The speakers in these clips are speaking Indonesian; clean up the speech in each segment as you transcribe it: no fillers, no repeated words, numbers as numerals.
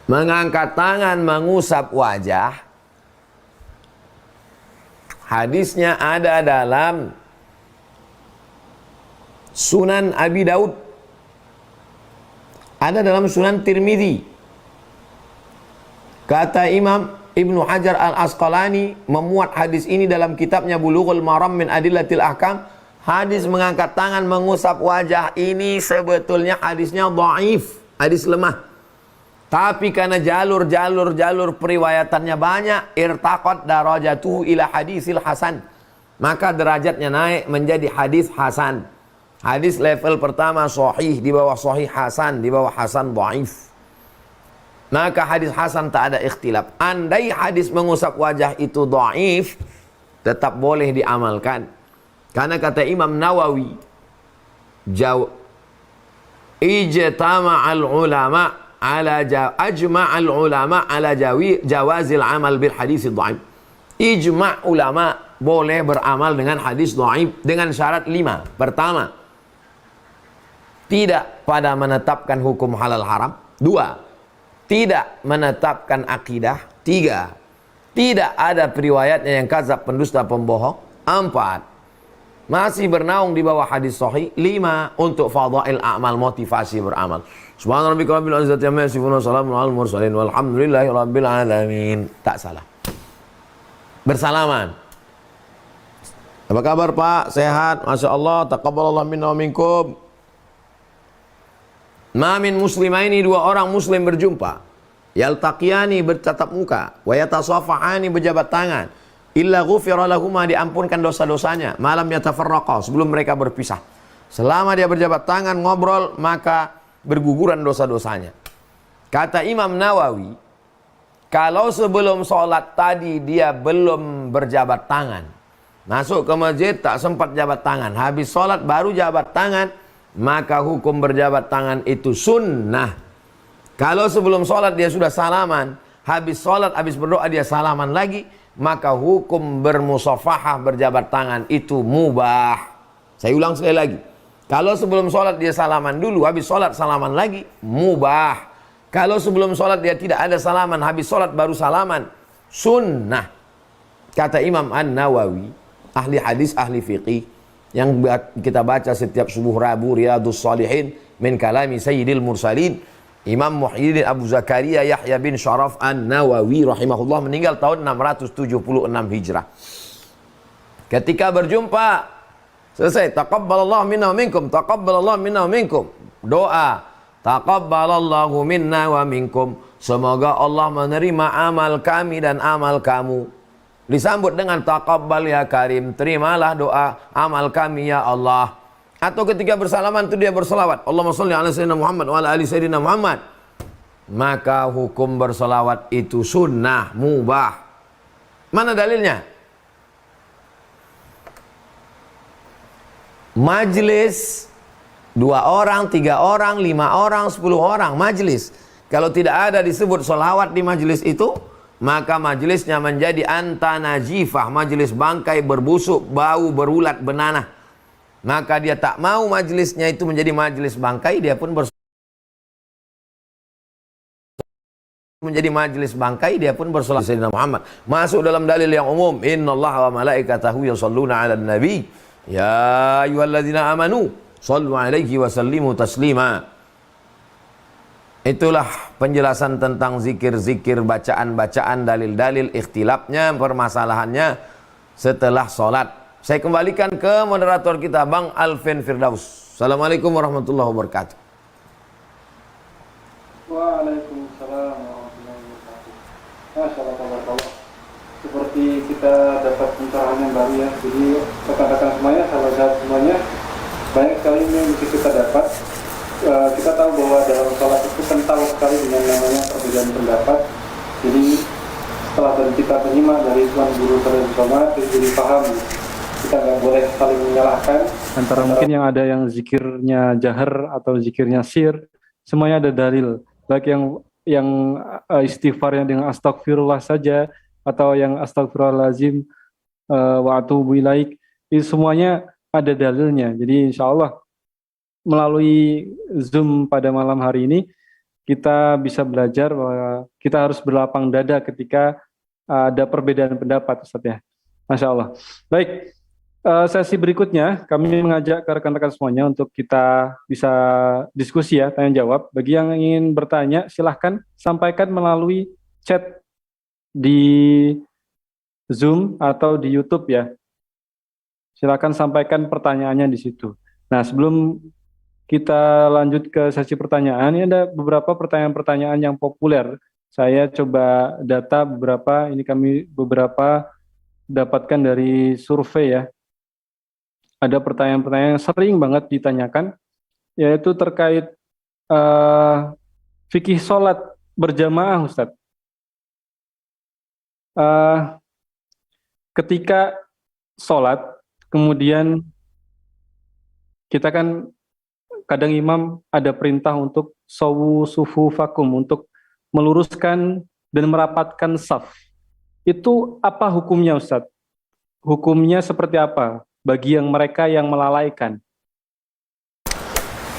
Mengangkat tangan, mengusap wajah. Hadisnya ada dalam Sunan Abi Daud, ada dalam Sunan Tirmidzi. Kata Imam Ibnu Hajar Al-Asqalani memuat hadis ini dalam kitabnya Bulughul Maram min Adillatil Ahkam. Hadis mengangkat tangan, mengusap wajah ini sebetulnya hadisnya dhaif, hadis lemah. Tapi karena jalur periwayatannya banyak, irtaqat darajatuhu ila hadisil hasan, maka derajatnya naik menjadi hadis hasan. Hadis level pertama sahih, di bawah sahih hasan, di bawah hasan dhaif. Maka hadis hasan tak ada ikhtilaf. Andai hadis mengusap wajah itu dhaif, tetap boleh diamalkan. Karena kata Imam Nawawi, ijtama'al ulama ajma'al ulama ala jawazil amal bil hadis dhaif. Ijma' ulama boleh beramal dengan hadis dhaif dengan syarat 5. Pertama, tidak pada menetapkan hukum halal haram. 2, tidak menetapkan akidah. 3, tidak ada periwayatnya yang kadzab, pendusta, pembohong. 4, masih bernaung di bawah hadis sahih. 5, untuk fadail a'mal, motivasi beramal. Subhana rabbika rabbil izzati amma yasifun wa salamun alal mursalin walhamdulillahi rabbil alamin. Tak salah. Bersalaman. Apa kabar Pak? Sehat? Masya Allah. Taqabbalallah minna wa minkum. Ma min muslimaini, 2 orang muslim berjumpa, yaltaqiyani, bertatap muka, wa yatasafahani, berjabat tangan, illa ghufira lahuma, diampunkan dosa-dosanya, malam yatafarraqa, sebelum mereka berpisah. Selama dia berjabat tangan, ngobrol, maka berguguran dosa-dosanya. Kata Imam Nawawi, kalau sebelum sholat tadi dia belum berjabat tangan, masuk ke masjid tak sempat jabat tangan, habis sholat baru jabat tangan, maka hukum berjabat tangan itu sunnah. Kalau sebelum sholat dia sudah salaman, habis sholat, habis berdoa dia salaman lagi, maka hukum bermusafahah, berjabat tangan itu mubah. Saya ulang sekali lagi. Kalau sebelum sholat dia salaman dulu, habis sholat salaman lagi, mubah. Kalau sebelum sholat dia tidak ada salaman, habis sholat baru salaman, sunnah. Kata Imam An-Nawawi, ahli hadis, ahli fiqih, yang kita baca setiap subuh Rabu, Riyadhus Shalihin min kalami Sayyidil Mursalin, Imam Muhyiddin Abu Zakaria Yahya bin Syaraf An-Nawawi rahimahullah, meninggal tahun 676 Hijrah. Ketika berjumpa, selesai, taqabbalallahu minna wa minkum, taqabbalallahu minna wa minkum. Doa, taqabbalallahu minna wa minkum, semoga Allah menerima amal kami dan amal kamu. Disambut dengan taqabbal ya karim, terimalah doa amal kami ya Allah. Atau ketika bersalaman itu dia berselawat, Allahumma sholli ala sayyidina Muhammad wa ala ali sayyidina Muhammad. Maka hukum berselawat itu sunnah, mubah. Mana dalilnya? Majlis 2 orang, 3 orang, 5 orang, 10 orang, majlis. Kalau tidak ada disebut sholawat di majlis itu, maka majlisnya menjadi anta najifah, majlis bangkai, berbusuk, bau, berulat, benanah. Maka dia tak mau majlisnya itu menjadi majlis bangkai, dia pun menjadi majlis bangkai, dia pun bersolat Sayyidina Muhammad. Masuk dalam dalil yang umum, innallaha wa malaikatahu yusholluna 'alan nabi ya ayyuhalladzina amanu shallu 'alaihi wa sallimu taslima. Itulah penjelasan tentang zikir-zikir, bacaan-bacaan, dalil-dalil, ikhtilafnya, permasalahannya setelah sholat. Saya kembalikan ke moderator kita, Bang Alvin Firdaus. Assalamualaikum warahmatullahi wabarakatuh. Waalaikumsalam warahmatullahi wabarakatuh. Masya Allah. Seperti kita dapat pencerahan yang baru ya. Jadi rekan-rekan semuanya, sahabat semuanya, banyak sekali yang bisa kita dapat. Kita tahu bahwa dalam sholat itu kental sekali dengan namanya perbedaan pendapat. Jadi setelah dari kita menyimak dari tuan guru bersama, jadi paham kita nggak boleh saling menyalahkan. Antara mungkin yang ada yang zikirnya jahar atau zikirnya sir, semuanya ada dalil. Baik yang istighfarnya dengan astagfirullah saja atau yang astagfirullahaladzim wa atubu ilaik, itu semuanya ada dalilnya. Jadi insya Allah melalui Zoom pada malam hari ini kita bisa belajar bahwa kita harus berlapang dada ketika ada perbedaan pendapat, Ustaz ya. Masya Allah. Baik, sesi berikutnya kami mengajak ke rekan-rekan semuanya untuk kita bisa diskusi ya, tanya jawab. Bagi yang ingin bertanya, silahkan sampaikan melalui chat di Zoom atau di YouTube ya. Silakan sampaikan pertanyaannya di situ. Nah, sebelum kita lanjut ke sesi pertanyaan, ini ada beberapa pertanyaan-pertanyaan yang populer. Saya coba data beberapa, ini kami beberapa dapatkan dari survei ya. Ada pertanyaan-pertanyaan yang sering banget ditanyakan, yaitu terkait fikih sholat berjamaah, Ustadz. Ketika sholat, kemudian kita kan kadang imam ada perintah untuk sawu sufufakum, untuk meluruskan dan merapatkan saf. Itu apa hukumnya, Ustadz? Hukumnya seperti apa bagi yang mereka yang melalaikan?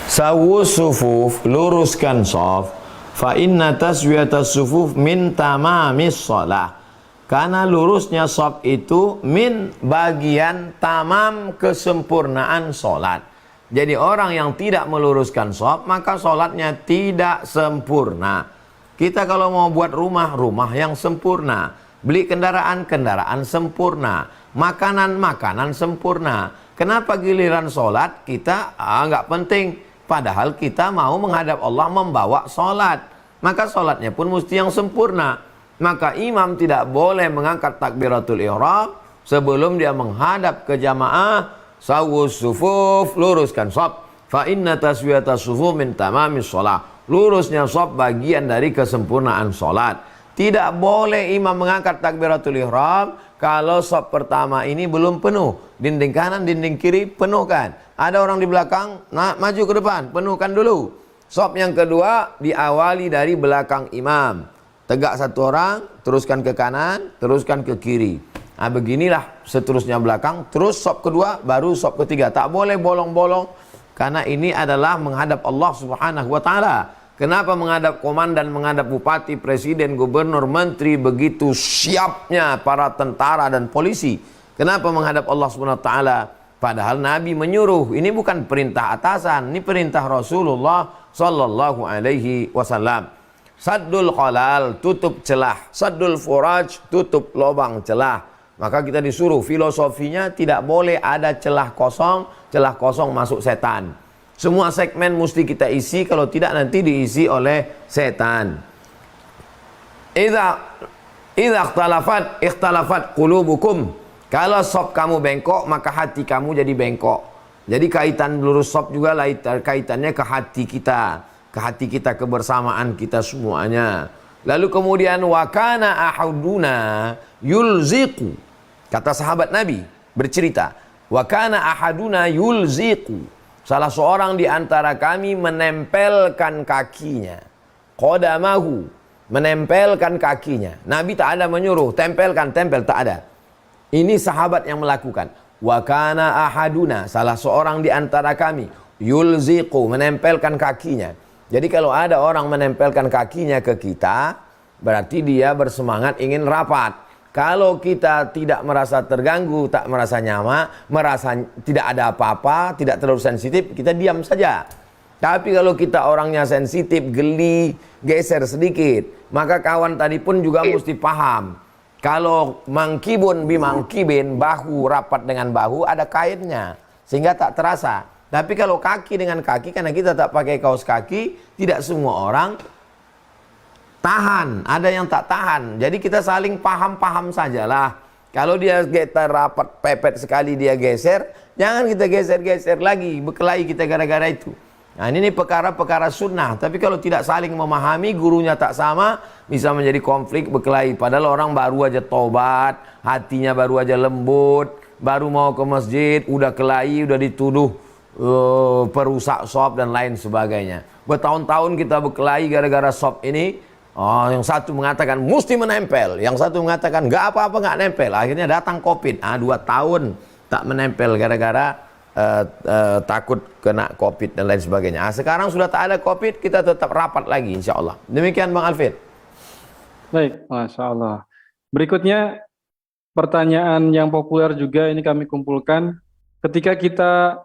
Sawu sufuf, luruskan saf. Fa inna taswiyatas sufuf min tamamis shalah. Karena lurusnya saf itu min bagian tamam kesempurnaan sholat. Jadi orang yang tidak meluruskan saf, maka sholatnya tidak sempurna. Kita kalau mau buat rumah, rumah yang sempurna. Beli kendaraan, kendaraan sempurna. Makanan, makanan sempurna. Kenapa giliran sholat kita nggak penting? Padahal kita mau menghadap Allah membawa sholat. Maka sholatnya pun mesti yang sempurna. Maka imam tidak boleh mengangkat takbiratul ihram sebelum dia menghadap ke jamaah. Sawus sufuf, luruskan shaf. Fa inna taswiyatas sufuf min tamamis shalah. Lurusnya shaf bagian dari kesempurnaan sholat. Tidak boleh imam mengangkat takbiratul ihram kalau shaf pertama ini belum penuh. Dinding kanan, dinding kiri penuhkan. Ada orang di belakang, nah maju ke depan, penuhkan dulu. Shaf yang kedua diawali dari belakang imam. Tegak satu orang, teruskan ke kanan, teruskan ke kiri. Nah beginilah seterusnya belakang, terus shaf kedua, baru shaf ketiga. Tak boleh bolong-bolong, karena ini adalah menghadap Allah Subhanahu wa Ta'ala. Kenapa menghadap komandan, menghadap bupati, presiden, gubernur, menteri, begitu siapnya para tentara dan polisi? Kenapa menghadap Allah Subhanahu wa Ta'ala? Padahal Nabi menyuruh, ini bukan perintah atasan, ini perintah Rasulullah Sallallahu Alaihi Wasallam. Saddul khalal, tutup celah. Saddul furaj, tutup lubang celah. Maka kita disuruh, filosofinya tidak boleh ada celah kosong masuk setan. Semua segmen mesti kita isi, kalau tidak nanti diisi oleh setan. Idza ikhtalafat qulubukum. Kalau sop kamu bengkok, maka hati kamu jadi bengkok. Jadi kaitan lurus sop juga kaitannya ke hati kita. Ke hati kita, kebersamaan kita semuanya. Lalu kemudian wakana ahaduna yulziqu. Kata sahabat Nabi bercerita, wakana ahaduna yulziqu. Salah seorang di antara kami menempelkan kakinya. Qadamahu, menempelkan kakinya. Nabi tak ada menyuruh, tempel, tak ada. Ini sahabat yang melakukan. Wakana ahaduna, salah seorang di antara kami, yulziqu, menempelkan kakinya. Jadi kalau ada orang menempelkan kakinya ke kita, berarti dia bersemangat ingin rapat. Kalau kita tidak merasa terganggu, tak merasa nyaman, merasa tidak ada apa-apa, tidak terlalu sensitif, kita diam saja. Tapi kalau kita orangnya sensitif, geli, geser sedikit, maka kawan tadi pun juga mesti paham. Kalau mangkibun bimangkibin, bahu rapat dengan bahu, ada kainnya, sehingga tak terasa. Tapi kalau kaki dengan kaki, karena kita tak pakai kaos kaki, tidak semua orang tahan, ada yang tak tahan. Jadi kita saling paham-paham sajalah. Kalau dia kita rapat pepet sekali dia geser, jangan kita geser-geser lagi, berkelahi kita gara-gara itu. Nah ini perkara-perkara sunnah. Tapi kalau tidak saling memahami, gurunya tak sama, bisa menjadi konflik, berkelahi. Padahal orang baru aja tobat, hatinya baru aja lembut, baru mau ke masjid, udah kelahi, udah dituduh perusak shop dan lain sebagainya. Bertahun-tahun kita berkelahi gara-gara shop ini. Yang satu mengatakan mesti menempel, yang satu mengatakan nggak apa-apa nggak nempel. Akhirnya datang COVID. 2 tahun tak menempel gara-gara takut kena COVID dan lain sebagainya. Sekarang sudah tak ada COVID, kita tetap rapat lagi insya Allah. Demikian Bang Alvin. Baik, Masya Allah. Berikutnya pertanyaan yang populer juga ini kami kumpulkan. Ketika kita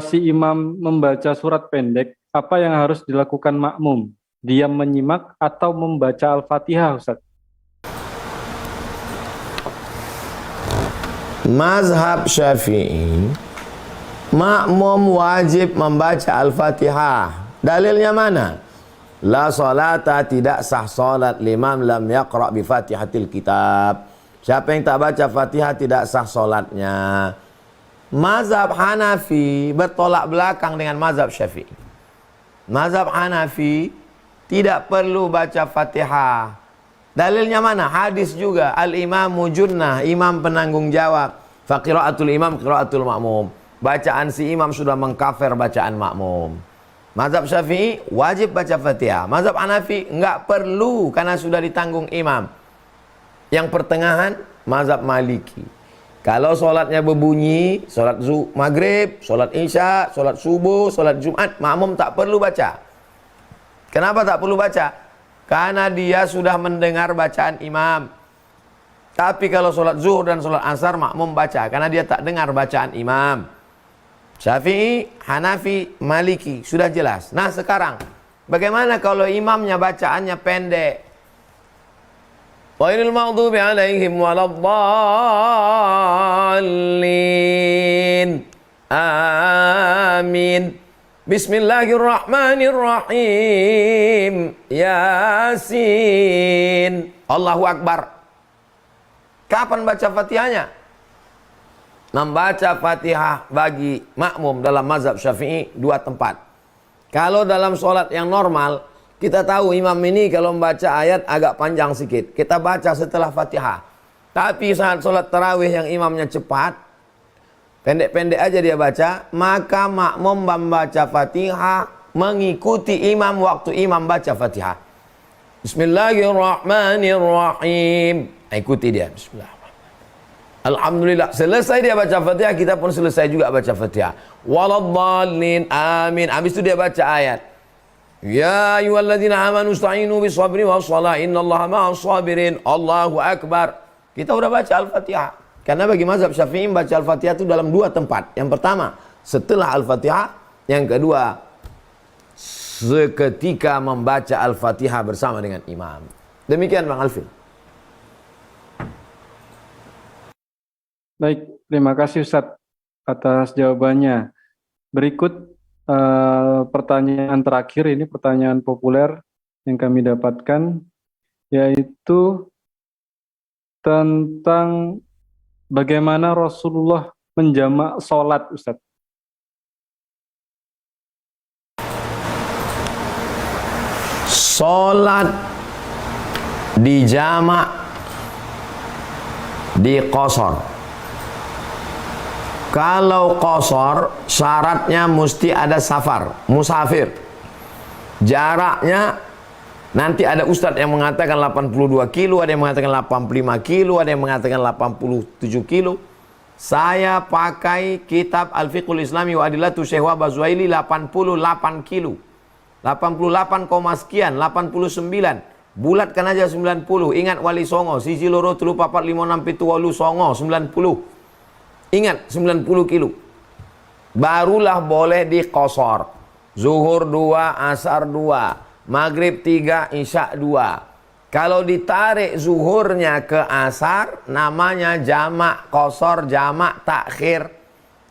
si imam membaca surat pendek, apa yang harus dilakukan makmum? Diam menyimak atau membaca Al-Fatihah, Ustaz? Mazhab Syafi'i, makmum wajib membaca Al-Fatihah. Dalilnya mana? La salata, tidak sah salat liman lam yaqra bi Fatihatil Kitab. Siapa yang tak baca Fatihah tidak sah salatnya. Mazhab Hanafi bertolak belakang dengan mazhab Syafi'i. Mazhab Hanafi tidak perlu baca Fatihah. Dalilnya mana? Hadis juga. Al-imamu junnah, imam penanggung jawab. Fa qiraatul imam qiraatul makmum. Bacaan si imam sudah mengkafir bacaan makmum. Mazhab Syafi'i wajib baca Fatihah. Mazhab Hanafi enggak perlu karena sudah ditanggung imam. Yang pertengahan mazhab Maliki. Kalau solatnya berbunyi, solat maghrib, solat isya, solat subuh, solat Jumat, makmum tak perlu baca. Kenapa tak perlu baca? Karena dia sudah mendengar bacaan imam. Tapi kalau solat zuhur dan solat asar, makmum baca karena dia tak dengar bacaan imam. Syafi'i, Hanafi, Maliki sudah jelas. Nah sekarang bagaimana kalau imamnya bacaannya pendek? Ghairil maghdubi alaihim waladdallin. Amin. Bismillahirrahmanirrahim. Yasin. Allahu Akbar. Kapan baca Fatihahnya? Membaca Fatihah bagi makmum dalam mazhab Syafi'i dua tempat. Kalau dalam sholat yang normal, kita tahu imam ini kalau membaca ayat agak panjang sedikit. Kita baca setelah Fatihah. Tapi saat sholat tarawih yang imamnya cepat, pendek-pendek aja dia baca, maka makmum membaca Fatihah mengikuti imam waktu imam baca Fatihah. Bismillahirrahmanirrahim. Ikuti dia. Bismillah. Alhamdulillah. Selesai dia baca Fatihah, kita pun selesai juga baca Fatihah. Waladdallin. Amin. Habis itu dia baca ayat. Ya ayyuhalladzina amanu ista'inu bisabri wassalah. Innallaha ma'as sabirin. Allahu Akbar. Kita udah baca Al-Fatihah. Karena bagi mazhab Syafi'i baca Al-Fatihah itu dalam dua tempat. Yang pertama, setelah Al-Fatihah. Yang kedua, seketika membaca Al-Fatihah bersama dengan imam. Demikian Bang Alvin. Baik, terima kasih Ustadz atas jawabannya. Berikut pertanyaan terakhir, ini pertanyaan populer yang kami dapatkan, yaitu tentang bagaimana Rasulullah menjamak sholat, Ustadz. Sholat dijamak di qasar. Kalau qasar syaratnya mesti ada safar, musafir. Jaraknya nanti ada ustadz yang mengatakan 82 kilo, ada yang mengatakan 85 kilo, ada yang mengatakan 87 kilo. Saya pakai kitab Al-Fiqhul Islami wa Adillatu Syekh Wahab Az-Zuhaili 88 kilo. 88, sekian, 89. Bulatkan aja 90. Ingat wali songo, siji loro telu papat 5 6 7 8 songo 90. Ingat 90 kilo. Barulah boleh di qasar. Zuhur 2, asar 2, maghrib 3, isya 2. Kalau ditarik zuhurnya ke asar, namanya jamak qasar, jamak takhir.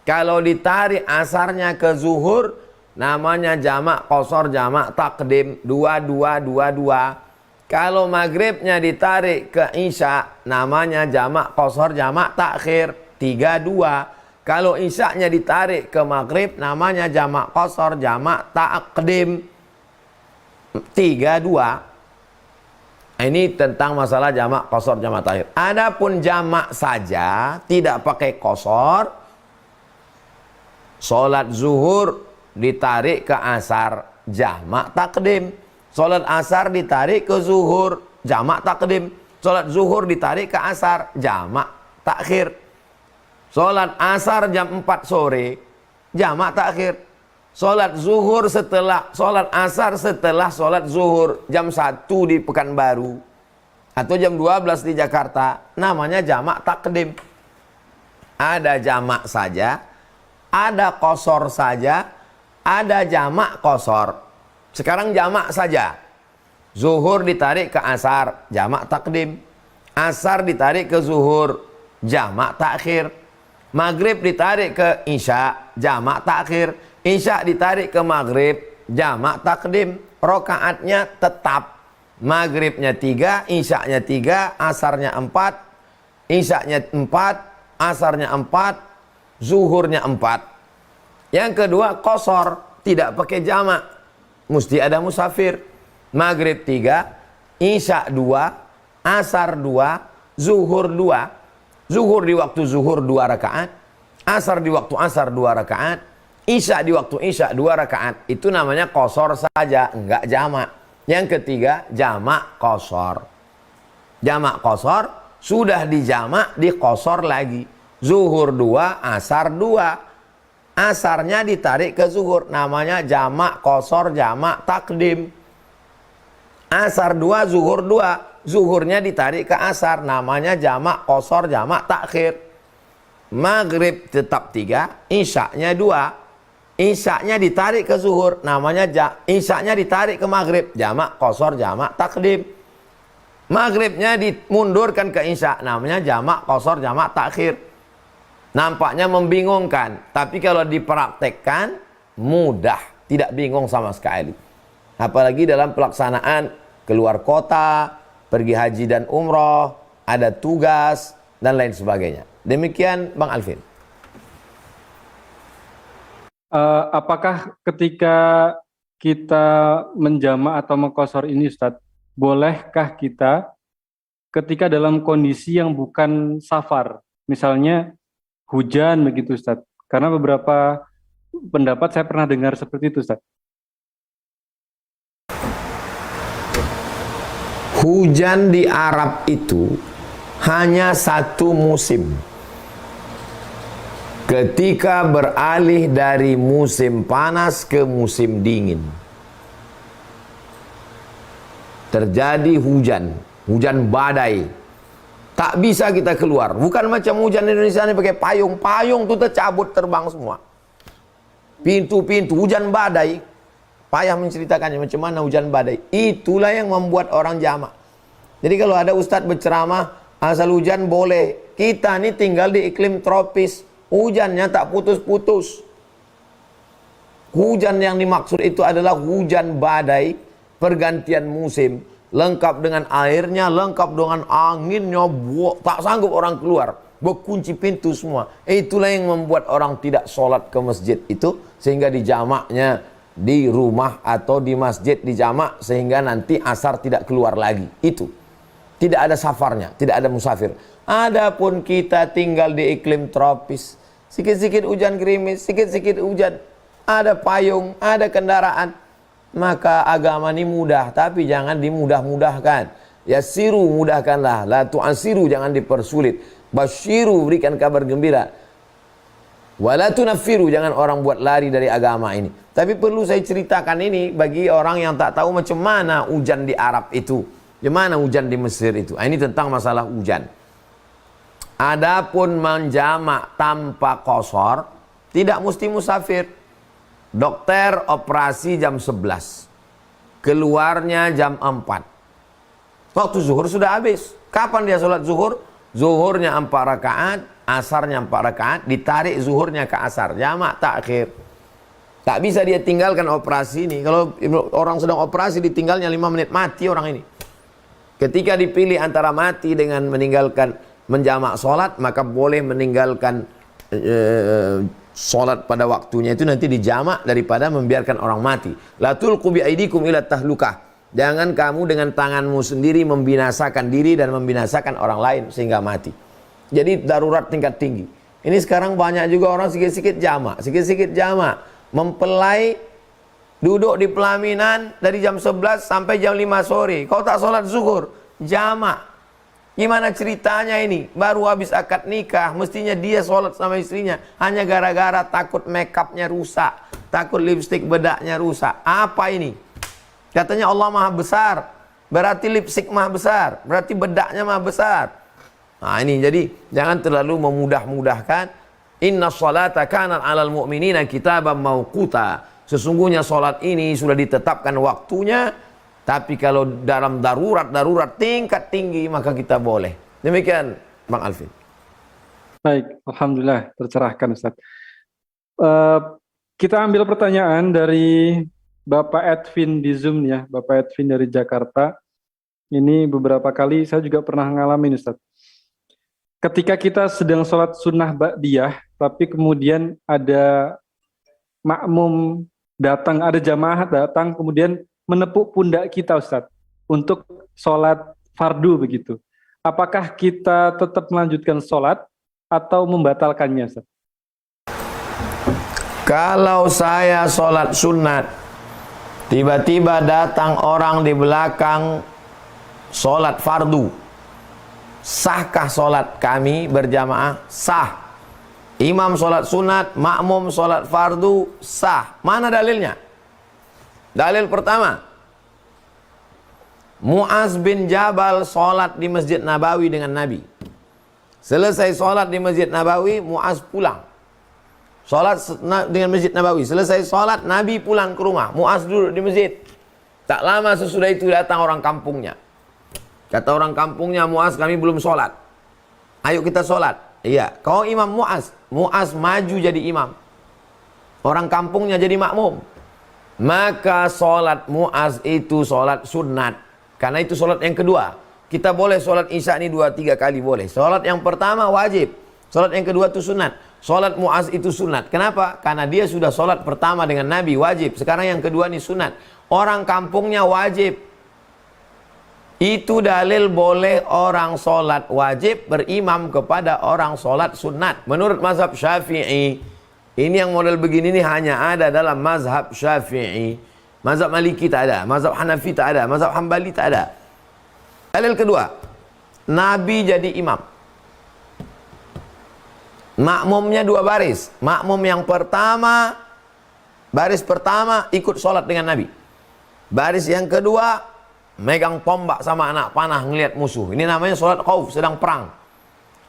Kalau ditarik asarnya ke zuhur, namanya jamak qasar, jamak takdim. 2, 2, 2, 2. Kalau maghribnya ditarik ke isya, namanya jamak qasar, jamak takhir. 3, 2. Kalau isyaknya ditarik ke maghrib, namanya jamak qasar, jamak takdim. 3, 2. Ini tentang masalah jamak qasar, jamak takhir. Adapun jamak saja, tidak pakai qasar, sholat zuhur ditarik ke asar, jamak takdim. Sholat asar ditarik ke zuhur, jamak takdim. Sholat zuhur ditarik ke asar, jamak takhir. Sholat asar jam 4 sore, jamak takhir. Sholat zuhur setelah sholat asar setelah sholat zuhur jam 1 di Pekanbaru atau jam 12 di Jakarta, namanya jamak takdim. Ada jamak saja, ada qasar saja, ada jamak qasar. Sekarang jamak saja. Zuhur ditarik ke asar, jamak takdim. Asar ditarik ke zuhur, jamak takhir. Maghrib ditarik ke isya, jamak takhir. Isya ditarik ke maghrib, jamak takdim. Rokaatnya tetap. Maghribnya 3, isyanya 3, asarnya 4, isyanya 4, asarnya 4, zuhurnya 4. Yang kedua qasar, tidak pakai jamak. Mesti ada musafir. Maghrib 3, isya 2, asar 2, zuhur 2. Zuhur di waktu zuhur 2 rakaat, asar di waktu asar 2 rakaat, isya di waktu isya 2 rakaat. Itu namanya qasar saja, enggak jamak. Yang ketiga, jamak qasar. Jamak qasar sudah dijamak, diqasar lagi. Zuhur 2, asar 2. Asarnya ditarik ke zuhur, namanya jamak qasar, jamak takdim. Asar 2, zuhur 2. Zuhurnya ditarik ke asar, namanya jamak qasar, jamak takhir. Maghrib tetap 3, isyanya 2. Isyanya ditarik ke zuhur, namanya isyanya ditarik ke maghrib, jamak qasar, jamak takdim. Maghribnya dimundurkan ke isya, namanya jamak qasar, jamak takhir. Nampaknya membingungkan, tapi kalau dipraktekkan mudah, tidak bingung sama sekali. Apalagi dalam pelaksanaan keluar kota, pergi haji dan umroh, ada tugas, dan lain sebagainya. Demikian Bang Alvin. Apakah ketika kita menjamak atau mengqasar ini Ustadz, bolehkah kita ketika dalam kondisi yang bukan safar, misalnya hujan begitu Ustadz? Karena beberapa pendapat saya pernah dengar seperti itu Ustadz. Hujan di Arab itu hanya satu musim. Ketika beralih dari musim panas ke musim dingin, terjadi hujan, hujan badai. Tak bisa kita keluar. Bukan macam hujan Indonesia ini pakai payung. Payung itu tercabut terbang semua. Pintu-pintu, hujan badai. Payah menceritakannya macam mana hujan badai. Itulah yang membuat orang jamak. Jadi kalau ada ustadz berceramah, asal hujan boleh. Kita ini tinggal di iklim tropis. Hujannya tak putus-putus. Hujan yang dimaksud itu adalah hujan badai, pergantian musim. Lengkap dengan airnya, lengkap dengan anginnya. Tak sanggup orang keluar. Berkunci pintu semua. Itulah yang membuat orang tidak sholat ke masjid itu. Sehingga dijamaknya di rumah atau di masjid dijamak sehingga nanti asar tidak keluar lagi. Itu tidak ada safarnya, tidak ada musafir. Adapun kita tinggal di iklim tropis, sikit-sikit hujan gerimis, sikit-sikit hujan, ada payung, ada kendaraan, maka agama ini mudah, tapi jangan dimudah-mudahkan. Yassiru, mudahkanlah, la tu'asiru, jangan dipersulit. Basyiru, berikan kabar gembira. Wala tunaffiru, jangan orang buat lari dari agama ini. Tapi perlu saya ceritakan ini bagi orang yang tak tahu macam mana hujan di Arab itu, gimana hujan di Mesir itu. Ini tentang masalah hujan. Adapun menjamak tanpa qasar, tidak mesti musafir. Dokter operasi jam 11, keluarnya jam 4. Waktu zuhur sudah habis. Kapan dia sholat zuhur? Zuhurnya 4 rakaat, asarnya 4 rakaat, ditarik zuhurnya ke asar, jamak takhir. Tak bisa dia tinggalkan operasi ini. Kalau orang sedang operasi ditinggalnya 5 menit, mati orang ini. Ketika dipilih antara mati dengan meninggalkan menjamak sholat, maka boleh meninggalkan sholat pada waktunya itu nanti dijamak daripada membiarkan orang mati. La tulqu bi aidikum ila tahlukah. Jangan kamu dengan tanganmu sendiri membinasakan diri dan membinasakan orang lain sehingga mati. Jadi darurat tingkat tinggi. Ini sekarang banyak juga orang sikit-sikit jamak, sikit-sikit jamak. Mempelai duduk di pelaminan dari jam 11 sampai jam 5 sore. Kau tak sholat zuhur, jamak. Gimana ceritanya ini? Baru habis akad nikah, mestinya dia sholat sama istrinya. Hanya gara-gara takut makeupnya rusak, takut lipstik bedaknya rusak. Apa ini? Katanya Allah maha besar, berarti lipstik maha besar, berarti bedaknya maha besar. Nah ini, jadi jangan terlalu memudah-mudahkan. Inna sholata kanat alal mu'minina kitaban mauquta. Sesungguhnya sholat ini sudah ditetapkan waktunya. Tapi kalau dalam darurat tingkat tinggi, maka kita boleh. Demikian Bang Alvin. Baik, alhamdulillah tercerahkan Ustaz. Kita ambil pertanyaan dari Bapak Edwin di Zoom ya, Bapak Edwin dari Jakarta. Ini beberapa kali saya juga pernah ngalamin Ustaz. Ketika kita sedang sholat sunnah ba'diyah, tapi kemudian ada makmum datang, ada jamaah datang, kemudian menepuk pundak kita Ustaz untuk sholat fardu begitu. Apakah kita tetap melanjutkan sholat atau membatalkannya Ustaz? Kalau saya sholat sunat, tiba-tiba datang orang di belakang sholat fardu, sahkah sholat kami berjamaah? Sah. Imam sholat sunat, makmum sholat fardu, sah. Mana dalilnya? Dalil pertama, Mu'az bin Jabal sholat di Masjid Nabawi dengan Nabi. Selesai sholat di Masjid Nabawi, Mu'az pulang. Sholat dengan Masjid Nabawi. Selesai sholat, Nabi pulang ke rumah. Mu'az duduk di masjid. Tak lama sesudah itu datang orang kampungnya. Kata orang kampungnya, Mu'az kami belum sholat. Ayo kita sholat. Iya, kau imam Mu'az. Mu'az maju jadi imam. Orang kampungnya jadi makmum. Maka sholat Mu'az itu sholat sunat. Karena itu sholat yang kedua. Kita boleh sholat isya ini 2-3 kali boleh. Sholat yang pertama wajib. Sholat yang kedua itu sunat. Sholat Mu'az itu sunat. Kenapa? Karena dia sudah sholat pertama dengan Nabi, wajib. Sekarang yang kedua ini sunat. Orang kampungnya wajib. Itu dalil boleh orang sholat wajib berimam kepada orang sholat sunat. Menurut mazhab Syafi'i. Ini yang model begini ini hanya ada dalam mazhab Syafi'i. Mazhab Maliki tak ada, mazhab Hanafi tak ada, mazhab Hambali tak ada. Dalil kedua, Nabi jadi imam. Makmumnya 2 baris. Makmum yang pertama, baris pertama ikut sholat dengan Nabi. Baris yang kedua, megang tombak sama anak panah ngelihat musuh. Ini namanya sholat khauf, sedang perang.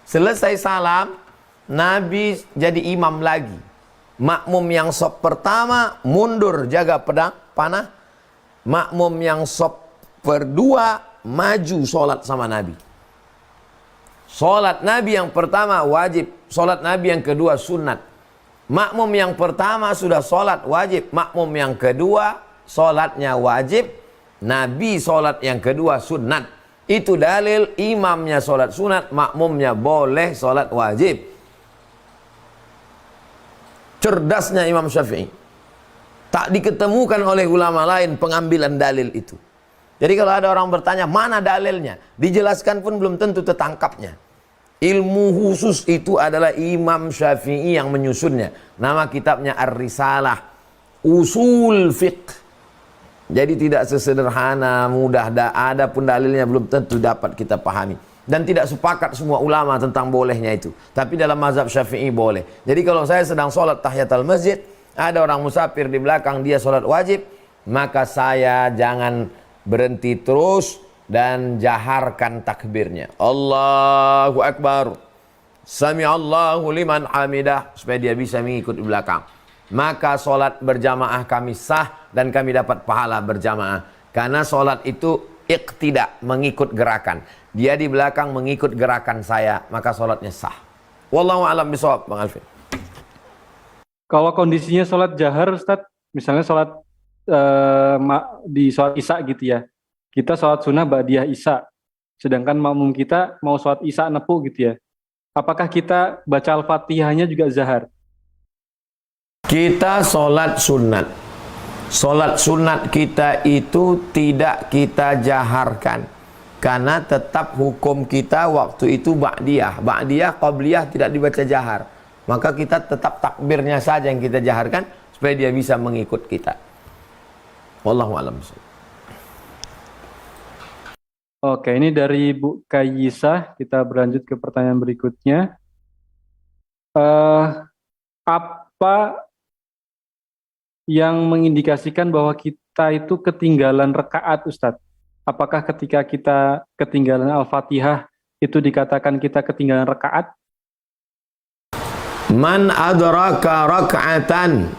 Selesai salam, Nabi jadi imam lagi. Makmum yang sop pertama mundur jaga pedang panah. Makmum yang sop kedua maju sholat sama Nabi. Sholat Nabi yang pertama wajib, sholat Nabi yang kedua sunat. Makmum yang pertama sudah sholat wajib, makmum yang kedua sholatnya wajib, Nabi sholat yang kedua sunat. Itu dalil imamnya sholat sunat, makmumnya boleh sholat wajib. Cerdasnya Imam Syafi'i. Tak diketemukan oleh ulama lain pengambilan dalil itu. Jadi kalau ada orang bertanya, mana dalilnya? Dijelaskan pun belum tentu tertangkapnya. Ilmu khusus itu adalah Imam Syafi'i yang menyusunnya. Nama kitabnya Ar-Risalah. Usul Fiqh. Jadi tidak sesederhana, mudah. Ada pun dalilnya belum tentu dapat kita pahami. Dan tidak sepakat semua ulama tentang bolehnya itu. Tapi dalam mazhab Syafi'i boleh. Jadi kalau saya sedang sholat tahiyatul masjid, ada orang musafir di belakang, dia sholat wajib, maka saya jangan berhenti terus dan jaharkan takbirnya. Allahu Akbar. Sami'allahu liman hamidah. Supaya dia bisa mengikut di belakang. Maka sholat berjamaah kami sah dan kami dapat pahala berjamaah. Karena sholat itu iqtida, mengikut gerakan. Dia di belakang mengikut gerakan saya, maka sholatnya sah. Wallahu a'lam bishawab, Bang Alvin. Kalau kondisinya sholat jahar Ustaz, misalnya sholat di sholat isya gitu ya, kita sholat sunnah ba'diyah isya, sedangkan makmum kita mau sholat isya nepuk gitu ya, apakah kita baca al-fatihahnya juga zahar? Kita sholat sunat. Sholat sunat kita itu tidak kita jaharkan. Karena tetap hukum kita waktu itu ba'diyah. Ba'diyah, qabliyah tidak dibaca jahar. Maka kita tetap takbirnya saja yang kita jaharkan supaya dia bisa mengikut kita. Wallahu a'lam. Oke, ini dari Bu Kayisah. Kita berlanjut ke pertanyaan berikutnya. Apa yang mengindikasikan bahwa kita itu ketinggalan rakaat, Ustadz? Apakah ketika kita ketinggalan Al-Fatihah itu dikatakan kita ketinggalan rakaat? Man adraka rak'atan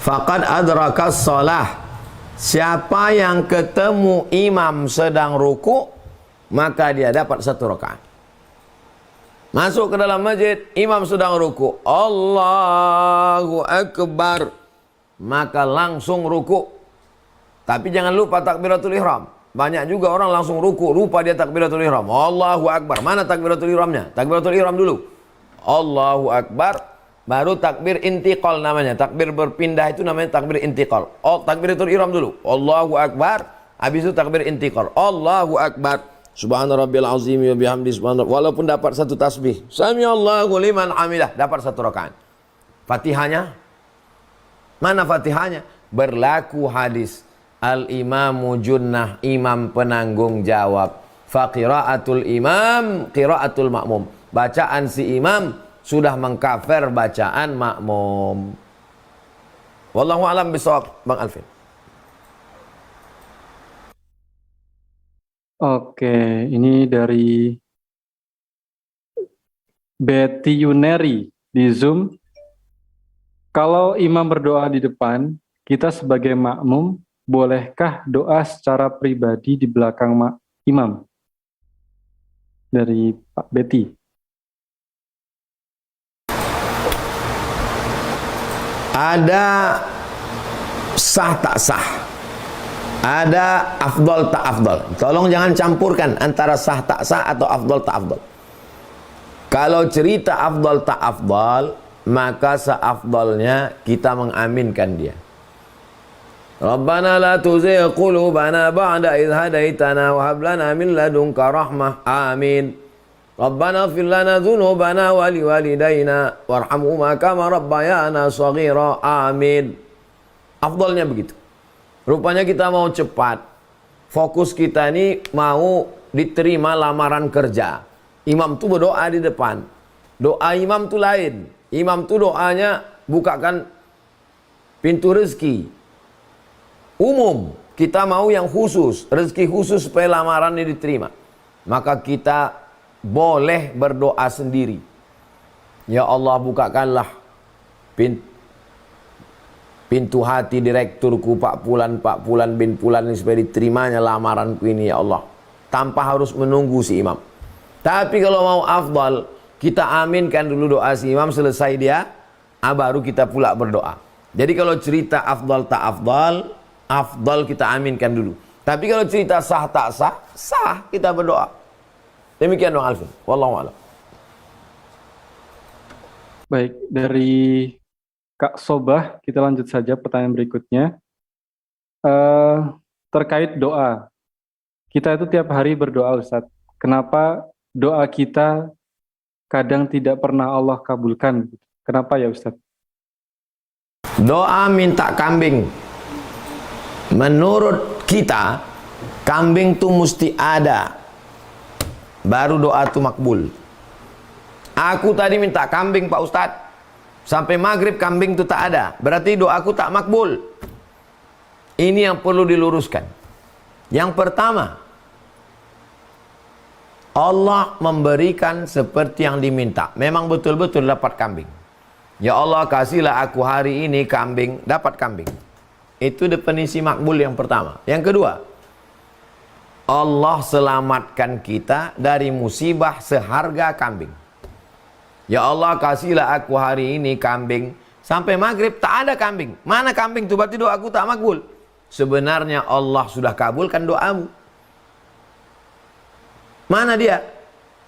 faqad adraka shalah. Siapa yang ketemu imam sedang ruku, maka dia dapat 1 rakaat. Masuk ke dalam masjid, imam sedang ruku, Allahu Akbar, maka langsung ruku. Tapi jangan lupa takbiratul ihram. Banyak juga orang langsung ruku, lupa dia takbiratul ihram. Allahu Akbar. Mana takbiratul ihramnya? Takbiratul ihram dulu. Allahu Akbar, baru takbir intiqal namanya. Takbir berpindah itu namanya takbir intiqal. Oh, takbiratul ihram dulu. Allahu Akbar, habis itu takbir intiqal. Allahu Akbar. Subhana rabbil azim wa bihamdi subhana. Walaupun dapat 1 tasbih. Samiallahu liman hamidah, dapat 1 rakaat. Fatihahnya? Mana Fatihahnya? Berlaku hadis al-imamu junnah, imam penanggung jawab. Fa qiraatul imam qiraatul makmum. Bacaan si imam sudah mengkafir bacaan makmum. Wallahu a'lam bishawab, Bang Alvin. Oke, ini dari Betty Yuneri di Zoom. Kalau imam berdoa di depan, kita sebagai makmum, bolehkah doa secara pribadi di belakang imam? Dari Pak Betty. Ada sah tak sah, ada afdol tak afdol. Tolong jangan campurkan antara sah tak sah atau afdol tak afdol. Kalau cerita afdol tak afdol, maka seafdolnya kita mengaminkan dia. Rabbana la tuzigh qulubana ba'da idh hadaitana wa hab lana min ladunka rahmah. Amin. Rabbana ighfir lana dzunubana wa liwalidayna warhamhuma kama rabbayana shaghira. Amin. Afdalnya begitu. Rupanya kita mau cepat. Fokus kita ini mau diterima lamaran kerja. Imam tuh berdoa di depan. Doa imam tuh lain. Imam tuh doanya bukakan pintu rezeki umum. Kita mau yang khusus, rezeki khusus supaya lamaran ini diterima. Maka kita boleh berdoa sendiri. Ya Allah, bukakanlah pintu hati direkturku Pak Fulan bin Fulan ini supaya diterimanya lamaranku ini ya Allah. Tanpa harus menunggu si imam. Tapi kalau mau afdal, kita aminkan dulu doa si imam, selesai dia, baru kita pula berdoa. Jadi kalau cerita afdal tak afdal, afdal kita aminkan dulu. Tapi kalau cerita sah tak sah, sah kita berdoa. Demikian Bang Alvin. Wallahu a'lam. Baik, dari Kak Sobah, kita lanjut saja pertanyaan berikutnya. Terkait doa. Kita itu tiap hari berdoa, Ustadz. Kenapa doa kita kadang tidak pernah Allah kabulkan? Kenapa ya, Ustadz? Doa minta kambing. Menurut kita, kambing itu mesti ada, baru doa itu makbul. Aku tadi minta kambing Pak Ustadz, sampai maghrib kambing itu tak ada, berarti doaku tak makbul. Ini yang perlu diluruskan. Yang pertama, Allah memberikan seperti yang diminta. Memang betul-betul dapat kambing. Ya Allah, kasihlah aku hari ini kambing, dapat kambing. Itu definisi makbul yang pertama. Yang kedua, Allah selamatkan kita dari musibah seharga kambing. Ya Allah, kasihlah aku hari ini kambing. Sampai maghrib tak ada kambing. Mana kambing itu? Berarti doaku tak makbul. Sebenarnya Allah sudah kabulkan doamu. Mana dia?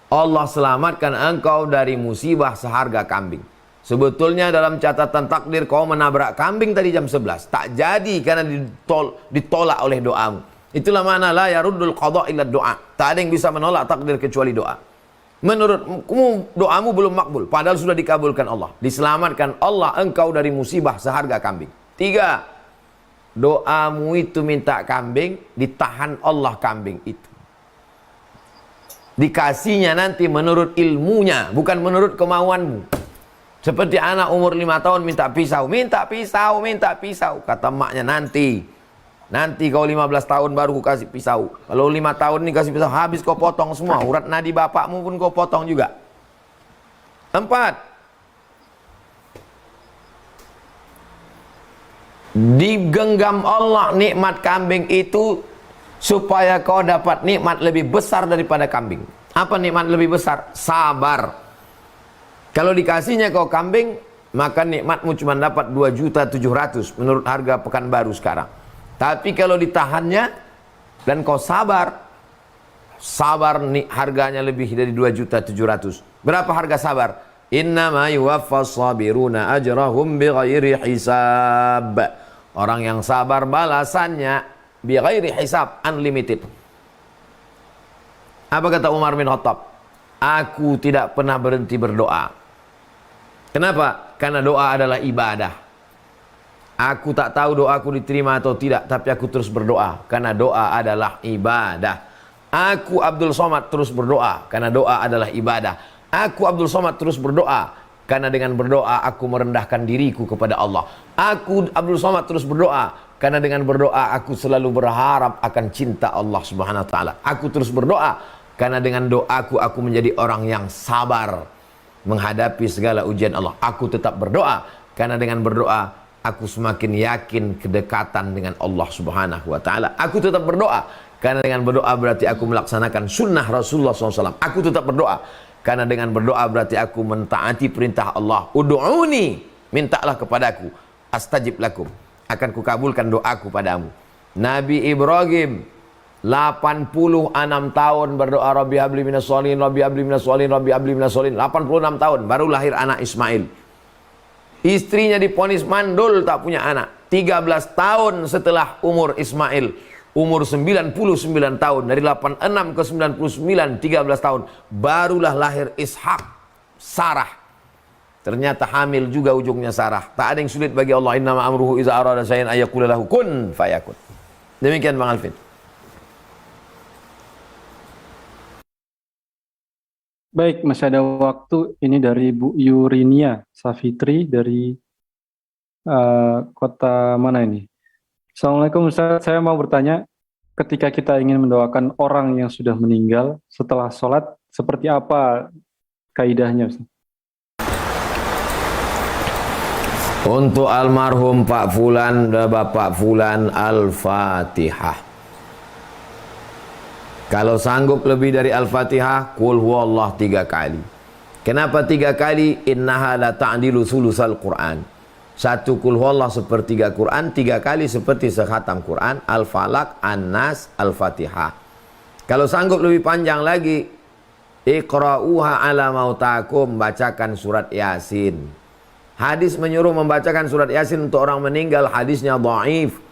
Allah selamatkan engkau dari musibah seharga kambing. Sebetulnya dalam catatan takdir kau menabrak kambing tadi jam 11. Tak jadi karena ditolak oleh doamu. Itulah mana la yaruddul qada illa doa. Tak ada yang bisa menolak takdir kecuali doa. Menurutmu doamu belum makbul, padahal sudah dikabulkan Allah. Diselamatkan Allah engkau dari musibah seharga kambing. 3. Doamu itu minta kambing, ditahan Allah kambing itu. Dikasihnya nanti menurut ilmunya, bukan menurut kemauanmu. Seperti anak umur 5 tahun minta pisau, minta pisau, minta pisau. Kata maknya nanti kau 15 tahun baru ku kasih pisau. Kalau 5 tahun ini kasih pisau, habis kau potong semua. Urat nadi bapakmu pun kau potong juga. 4. Digenggam Allah nikmat kambing itu supaya kau dapat nikmat lebih besar daripada kambing. Apa nikmat lebih besar? Sabar. Kalau dikasihnya kau kambing, maka nikmatmu cuma dapat 2.700.000 menurut harga Pekanbaru sekarang. Tapi kalau ditahannya dan kau sabar nih harganya lebih dari 2.700.000. Berapa harga sabar? Innama yuwaffas sabiruna ajrahum bighairi hisab. Orang yang sabar balasannya bighairi hisab, unlimited. Apa kata Umar bin Khattab? Aku tidak pernah berhenti berdoa. Kenapa? Karena doa adalah ibadah. Aku tak tahu doaku diterima atau tidak, tapi aku terus berdoa karena doa adalah ibadah. Aku Abdul Somad terus berdoa karena doa adalah ibadah. Aku Abdul Somad terus berdoa karena dengan berdoa aku merendahkan diriku kepada Allah. Aku Abdul Somad terus berdoa karena dengan berdoa aku selalu berharap akan cinta Allah Subhanahu wa taala. Aku terus berdoa karena dengan doaku aku menjadi orang yang sabar menghadapi segala ujian Allah. Aku tetap berdoa karena dengan berdoa aku semakin yakin kedekatan dengan Allah Subhanahu wa taala. Aku tetap berdoa karena dengan berdoa berarti aku melaksanakan sunnah Rasulullah SAW. Aku tetap berdoa karena dengan berdoa berarti aku mentaati perintah Allah. Ud'uni, mintalah kepadaku, astajib lakum, akan kukabulkan doaku padamu. Nabi Ibrahim 86 tahun berdoa, Rabbi habli minas sholihin, Rabbi habli minas sholihin, Rabbi habli minas sholihin. 86 tahun baru lahir anak Ismail. Istrinya diponis mandul, tak punya anak. 13 tahun setelah umur Ismail, umur 99 tahun, dari 86 ke 99, 13 tahun, barulah lahir Ishak, Sarah. Ternyata hamil juga ujungnya Sarah. Tak ada yang sulit bagi Allah. Innama amruhu iza arada syai'an ayyaqula lahu kun fayakun. Demikian Bang Alvin. Baik, masih ada waktu. Ini dari Bu Yurinia Safitri dari kota mana ini? Assalamualaikum Ustaz, saya mau bertanya, ketika kita ingin mendoakan orang yang sudah meninggal setelah sholat, seperti apa kaidahnya Ustaz? Untuk almarhum Pak Fulan dan Bapak Fulan, Al-Fatihah. Kalau sanggup lebih dari Al-Fatihah, Qul huwallah 3 kali. Kenapa 3 kali? Innaha la ta'dilu sulusal Qur'an. 1 Qul huwallah sepertiga Quran, 3 kali seperti sekhatam Quran. Al-Falaq, An-Nas, Al-Fatihah. Kalau sanggup lebih panjang lagi, Iqra'uha ala mautakum, bacakan surat Yasin. Hadis menyuruh membacakan surat Yasin untuk orang meninggal, hadisnya dhaif.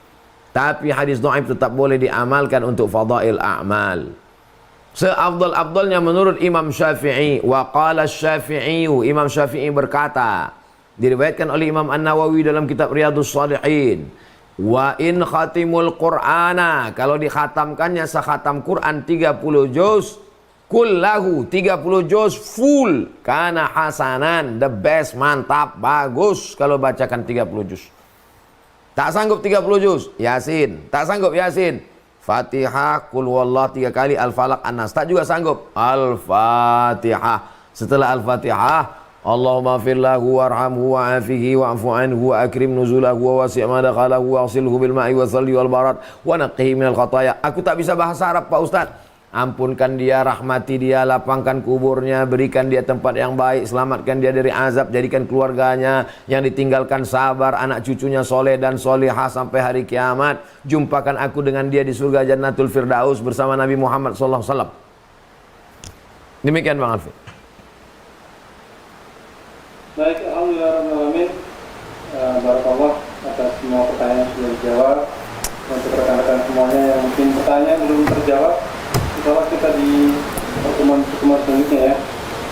Tapi hadis dhaif tetap boleh diamalkan untuk fadail a'mal. Seafdal-afdalnya menurut Imam Syafi'i, wa qala Syafi'i, Imam Syafi'i berkata, diriwayatkan oleh Imam An-Nawawi dalam kitab Riyadhus Shalihin, wa in khatimul Qur'ana, kalau dikhatamkannya sekhatam Quran 30 juz, kullahu 30 juz full, kana hasanan, the best, mantap, bagus kalau bacakan 30 juz. Tak sanggup 30 juz, Yasin. Tak sanggup Yasin, Fatihah, Qul huwallah 3 kali, Al-Falaq, An-Nas. Tak juga sanggup, Al-Fatihah. Setelah Al-Fatihah, Allahumma firlahu warhamhu wa'afihi wa'afu anhu wa akrim nuzulahu wa wasi' madakhalahu wa asilhu bil ma'i wa salli wal barat wa naqihi minal khataya. Aku tak bisa bahasa Arab Pak Ustaz. Ampunkan dia, rahmati dia, lapangkan kuburnya, berikan dia tempat yang baik, selamatkan dia dari azab, jadikan keluarganya yang ditinggalkan sabar, anak cucunya soleh dan solehah sampai hari kiamat. Jumpakan aku dengan dia di surga Jannatul Firdaus bersama Nabi Muhammad SAW. Demikian Bang Alfi. Baik, alhamdulillah, barakallah atas semua pertanyaan yang sudah dijawab. Untuk rekan-rekan semuanya yang mungkin pertanyaan belum terjawab, insyaallah kita di pertemuan selanjutnya ya.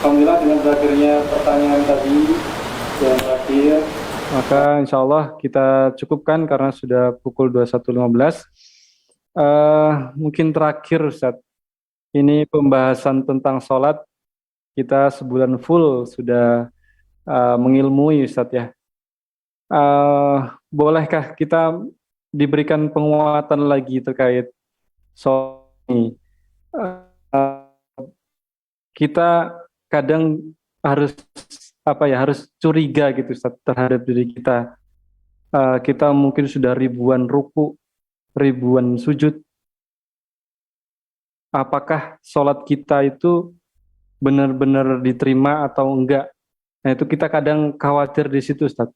Alhamdulillah dengan berakhirnya pertanyaan tadi yang terakhir, maka insyaallah kita cukupkan karena sudah pukul 21.15. Mungkin terakhir Ustaz, Ini pembahasan tentang sholat, kita sebulan full sudah mengilmui Ustadz ya. Bolehkah kita diberikan penguatan lagi terkait sholat ini? Kita kadang harus harus curiga gitu Ustadz, terhadap diri kita. Kita mungkin sudah ribuan ruku, ribuan sujud. Apakah sholat kita itu benar-benar diterima atau enggak? Nah itu kita kadang khawatir di situ Ustadz.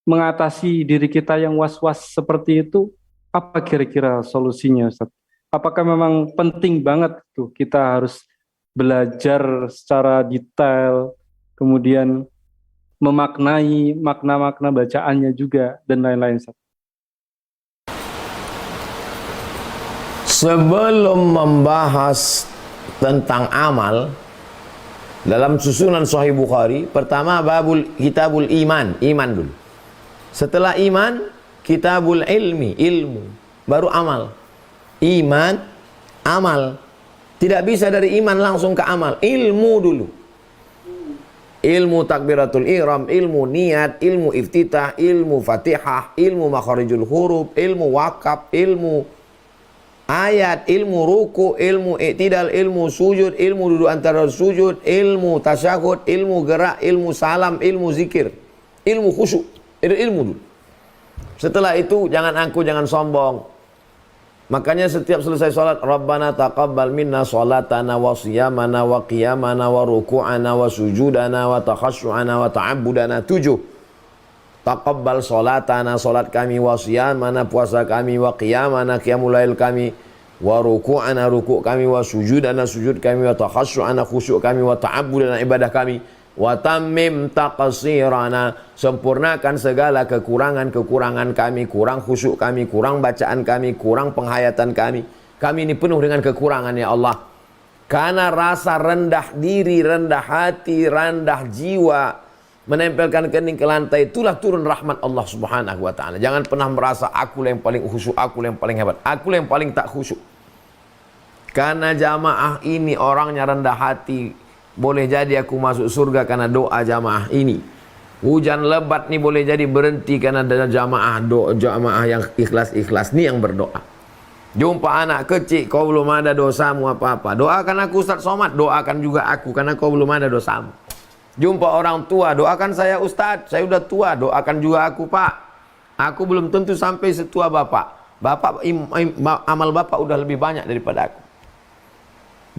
Mengatasi diri kita yang was-was seperti itu, apa kira-kira solusinya Ustadz? Apakah memang penting banget tuh kita harus belajar secara detail, kemudian memaknai makna-makna bacaannya juga, dan lain-lain Ustadz? Sebelum membahas tentang amal dalam susunan Sahih Bukhari, pertama kitabul iman, iman dulu. Setelah iman, kitabul ilmi, ilmu, baru amal. Iman, amal. Tidak bisa dari iman langsung ke amal, ilmu dulu. Ilmu takbiratul ihram, ilmu niat, ilmu iftitah, ilmu fatihah, ilmu makharijul huruf, ilmu wakaf, ilmu ayat, ilmu ruku, ilmu i'tidal, ilmu sujud, ilmu duduk antara sujud, ilmu tasyahud, ilmu gerak, ilmu salam, ilmu zikir, ilmu khusyuk. Itu ilmu dulu. Setelah itu jangan angkuh, jangan sombong. Makanya setiap selesai salat, Rabbana taqabbal minna salatana wa siyamana wa qiyamana wa ruku'ana wa sujudana wa takhasyu'ana wa ta'abbudana. 7. Taqabbal salatana, salat kami, wa siyamana, puasa kami, wa qiyamana, qiyamul lail kami, wa ruku'ana, ruku' kami, wa sujudana, sujud kami, wa takhasyu'ana, khusyuk kami, wa ta'abbudana, ibadah kami, wa tammim taqsirana, sempurnakan segala kekurangan-kekurangan kami, kurang khusyuk kami, kurang bacaan kami, kurang penghayatan kami. Kami ini penuh dengan kekurangan ya Allah. Karena rasa rendah diri, rendah hati, rendah jiwa menempelkan kening ke lantai, itulah turun rahmat Allah Subhanahu wa taala. Jangan pernah merasa aku yang paling khusyuk, aku yang paling hebat, aku yang paling tak khusyuk. Karena jamaah ini orangnya rendah hati, boleh jadi aku masuk surga karena doa jamaah ini. Hujan lebat nih boleh jadi berhenti karena ada jamaah yang ikhlas-ikhlas nih yang berdoa. Jumpa anak kecil, kau belum ada dosamu apa-apa, doakan aku Ustaz Somad, doakan juga aku karena kau belum ada dosamu. Jumpa orang tua, doakan saya Ustaz, saya udah tua, doakan juga aku Pak, aku belum tentu sampai setua Bapak. Amal Bapak udah lebih banyak daripada aku.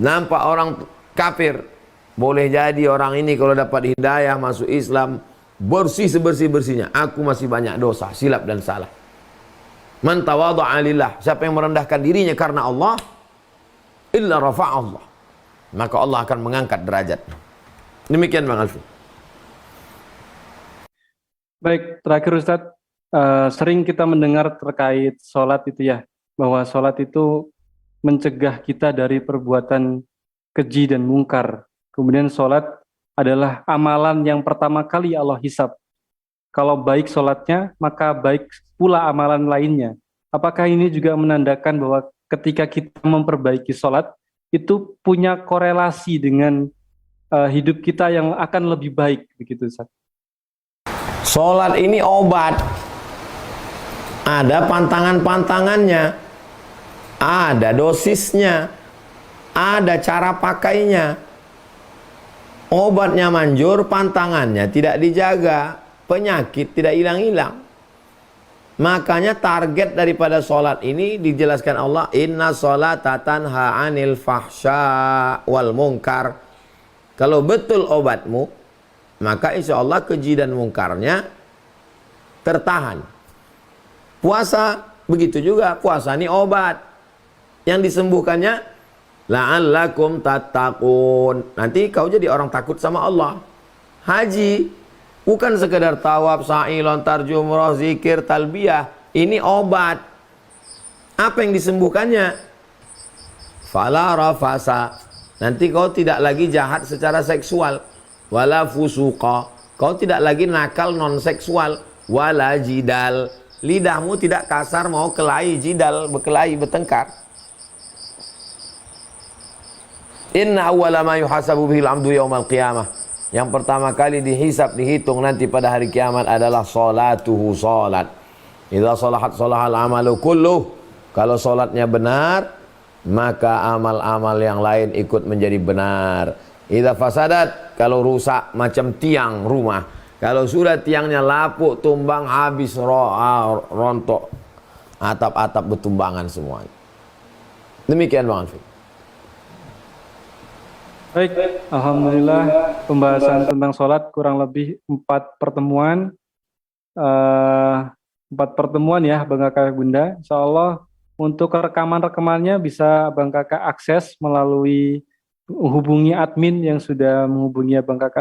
Nampak orang kafir, boleh jadi orang ini kalau dapat hidayah masuk Islam, bersih sebersih-bersihnya. Aku masih banyak dosa, silap dan salah. Man tawadha'a lillah, siapa yang merendahkan dirinya karena Allah, illa rafa'allah, maka Allah akan mengangkat derajat. Demikian Bang Alfi. Baik, terakhir Ustadz, sering kita mendengar terkait sholat itu ya, bahwa sholat itu mencegah kita dari perbuatan keji dan mungkar. Kemudian sholat adalah amalan yang pertama kali Allah hisab. Kalau baik sholatnya, maka baik pula amalan lainnya. Apakah ini juga menandakan bahwa ketika kita memperbaiki sholat, itu punya korelasi dengan hidup kita yang akan lebih baik, begitu Ustaz? Sholat ini obat. Ada pantangan-pantangannya, ada dosisnya, ada cara pakainya. Obatnya manjur, pantangannya tidak dijaga, penyakit tidak hilang-hilang. Makanya target daripada sholat ini dijelaskan Allah, inna sholata tanha anil fahsya wal munkar. Kalau betul obatmu, maka insya Allah keji dan mungkarnya tertahan. Puasa begitu juga, puasa ini obat. Yang disembuhkannya la'allakum tattaqun. Nanti kau jadi orang takut sama Allah. Haji bukan sekedar tawaf, sa'i, lontar, jumrah, zikir, talbiyah. Ini obat. Apa yang disembuhkannya? Fala rafasa. Nanti kau tidak lagi jahat secara seksual. Wala fusuqa. Kau tidak lagi nakal non seksual. Wala jidal. Lidahmu tidak kasar mau kelahi, jidal, berkelahi, bertengkar. Inna awwala ma yuhasabu bihil abdu yaumal qiyamah. Yang pertama kali dihisab, dihitung nanti pada hari kiamat adalah salatuhu, salat. Idza salahat salahal amalu kulluh. Kalau salatnya benar, maka amal-amal yang lain ikut menjadi benar. Idza fasadat, kalau rusak macam tiang rumah. Kalau sudah tiangnya lapuk, tumbang, habis, rontok, atap-atap bertumbangan semuanya. Demikian Bang Alfi. Baik, alhamdulillah pembahasan tentang sholat kurang lebih 4 pertemuan. 4 pertemuan ya Bang Kakak Bunda. Insya Allah untuk rekaman-rekamannya bisa Bang Kakak akses melalui hubungi admin yang sudah menghubungi Bang Kakak